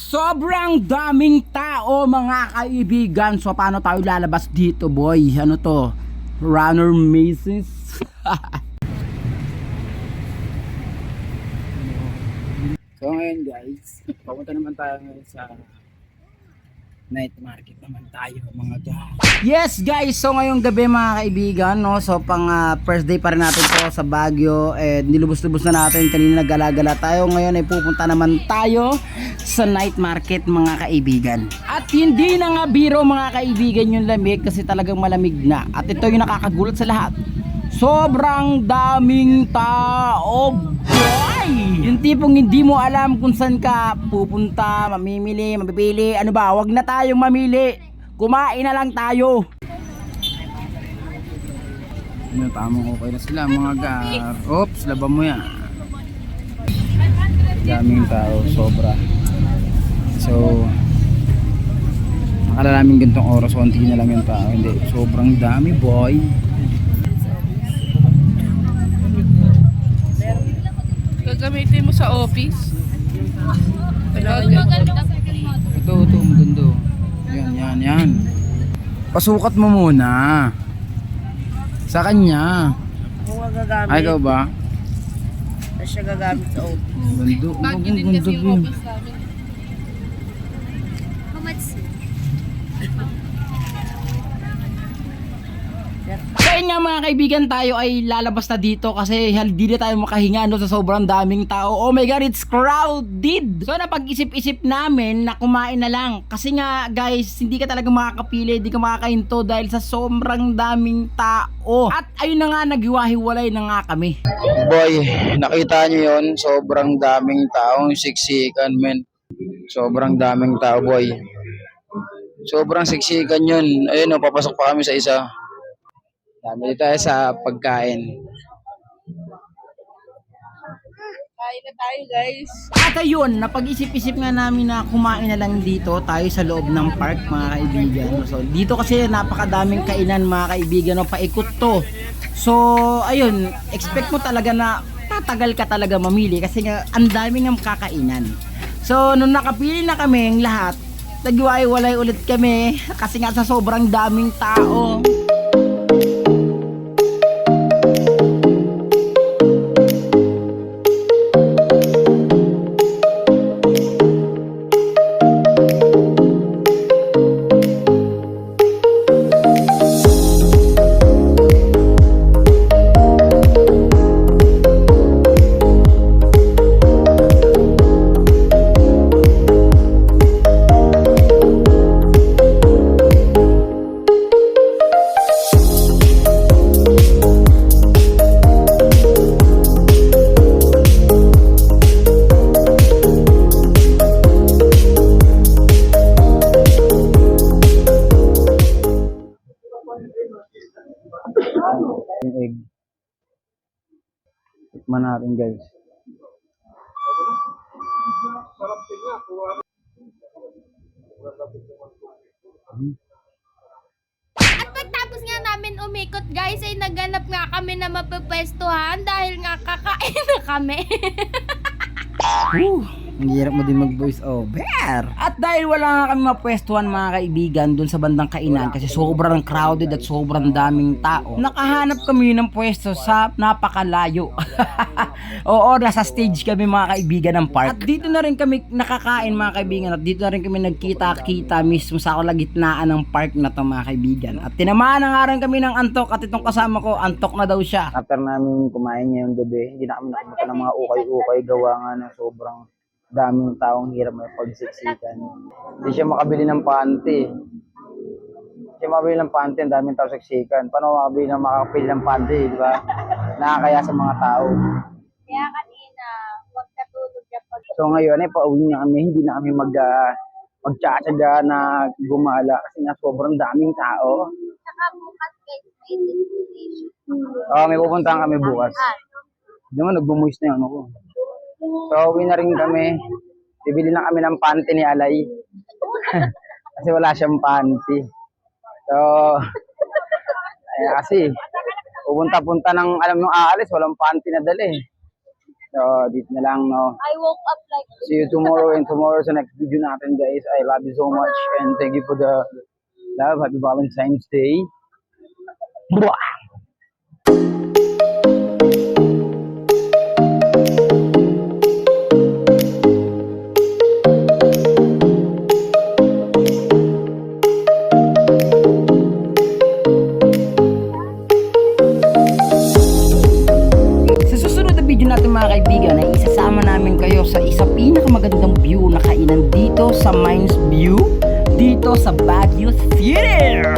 Sobrang daming tao mga kaibigan. So paano tayo lalabas dito, boy? Ano to? Runner mazes? So ngayon guys, papunta naman tayo ngayon sa night market naman tayo mga guys. Yes guys, so ngayong gabi mga kaibigan, no? So pang first day pa rin natin to sa Baguio. Nilubos-lubos na natin, kanina nagala-gala tayo. Ngayon ay pupunta naman tayo sa night market mga kaibigan. At hindi na nga biro mga kaibigan yung lamig, kasi talagang malamig na. At ito yung nakakagulat sa lahat, sobrang daming tao, boy! Yung tipong hindi mo alam kung saan ka pupunta, mamimili, mabibili. Ano ba, wag na tayong mamili, kumain na lang tayo. Ano, tamang okay na sila mga gar. Oops, laban mo yan. Daming tao, sobra. So akala namin ganitong oras, konti na lang yung tao. Hindi, sobrang dami, boy. Gagamitin mo sa office. Ito, maganda. Yan. Pasukat mo muna sa kanya. Kung gagamit. Ay, ikaw ba? Siya gagamit sa office. Gando. Lagi din kasi yung office namin. How much? So yun nga mga kaibigan, tayo ay lalabas na dito kasi hindi na tayo makahinga, no, sa sobrang daming tao. Oh my god, it's crowded. So napag-isip-isip namin na kumain na lang, kasi nga guys, hindi ka talaga makakapili, hindi ka makakahinto dahil sa sobrang daming tao. At ayun na nga, naghiwa-hiwalay na nga kami. Boy, nakita nyo yun, sobrang daming taong siksikan, men. Sobrang daming tao, boy. Sobrang siksikan yun. Ayun, papasok pa kami sa isa. Dami tayo sa pagkain. Kain na tayo, guys. At ayun, napag-isip-isip nga namin na kumain na lang dito tayo sa loob ng park mga kaibigan. So dito kasi napakadaming kainan mga kaibigan, no, paikot to. So ayun, expect mo talaga na tatagal ka talaga mamili kasi nga ang daming ng kakainan. So nung nakapili na kami lahat, naghiwa-hiwalay ulit kami kasi nga sa sobrang daming tao. Yung egg. Tikman natin guys. At pagtapos nga namin umikot guys, ay naghanap nga kami na mapapwestuhan dahil nga kakain na kami. Ang hirap mo din mag-voice over. At dahil wala nga kami mapwestuhan mga kaibigan dun sa bandang kainan kasi sobrang crowded at sobrang daming tao, nakahanap kami ng pwesto sa napakalayo. Oo, nasa stage kami mga kaibigan ng park. At dito na rin kami nakakain mga kaibigan, at dito na rin kami nagkita-kita mismo sa kalagitnaan ng park na to mga kaibigan. At tinamaan na nga rin kami ng antok, at itong kasama ko, antok na daw siya. After namin kumain ngayong gabi, hindi na kami nakamakan ng mga ukay-ukay, gawa nga na sobrang daming taong hirap may pagsiksikan. Hindi siya makabili ng panty. Hindi siya makabili ng panty, ang daming tao siksikan. Paano makakabili ng panty, di ba? Nakakaya sa mga tao. Kaya kanina, huwag katulog siya pag... So ngayon ay pauwi na kami, hindi na kami magtsatsaga na gumala kasi nga sobrang daming tao. Saka bukas guys, may destination. May pupuntahan kami bukas. Di mo, nagbumoist na yun ako. So uwi na rin kami. Bibili lang kami ng panty ni Alay. Kasi wala siyang panty. So, kasi pupunta-punta ng alam nung aalis, walang panty na dali. So, dito na lang, no. I woke up like See you tomorrow and tomorrow sa next video natin, guys. I love you so much and thank you for the love. Happy Valentine's Day. Mwah! Sa susunod na video natin mga kaibigan ay isasama namin kayo sa isa pinakamagandang view na kainan dito sa Mines View dito sa Baguio Theater.